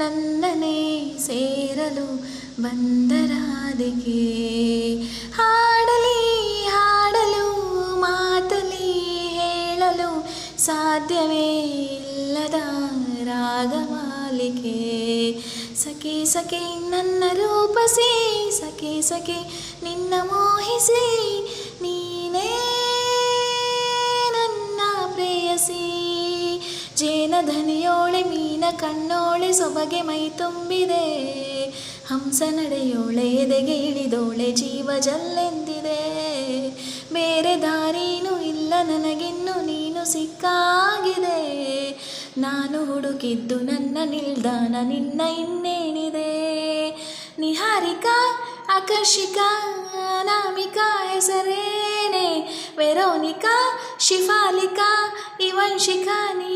ನನ್ನನೇ ಸೇರಲು ಬಂದರಾಧಿಕೆ. ಹಾಡಲಿ ಹಾಡಲು ಮಾತಲಿ ಹೇಳಲು ಸಾಧ್ಯವೇ ಇಲ್ಲದ ರಾಗಮಾಲಿಕೆ. ಸಖಿ ಸಖಿ ನನ್ನ ರೂಪಸಿ, ಸಖಿ ಸಖಿ ನಿನ್ನ ಮೋಹಿಸಿ, ನೀನೇ ನನ್ನ ಪ್ರೇಯಸಿ. ಜೇನಧನಿಯೋಳೆ ಮೀನ ಕಣ್ಣೋಳೆ ಸೊಬಗೆ ಮೈ ತುಂಬಿದೆ, ಹಂಸ ನಡೆಯೋಳೆ ಎದೆಗೆ ಇಳಿದೋಳೆ ಜೀವ ಜಲ್ಲೆಂದಿದೆ. ಬೇರೆ ದಾರಿನೂ ಇಲ್ಲ ನನಗಿನ್ನು ನೀನು ಸಿಕ್ಕಾಗಿದೆ, ನಾನು ಹುಡುಕಿದ್ದು ನನ್ನ ನಿಲ್ದಾಣ ನಿನ್ನ ಇನ್ನೇನಿದೆ. ನಿಹಾರಿಕಾ ಆಕರ್ಷಿಕಾ ಅನಾಮಿಕಾ ಹೆಸರೇನೆ, ವೆರೋನಿಕಾ ಶಿಫಾಲಿಕಾ ಇವಂಶಿಕಾ ನೀ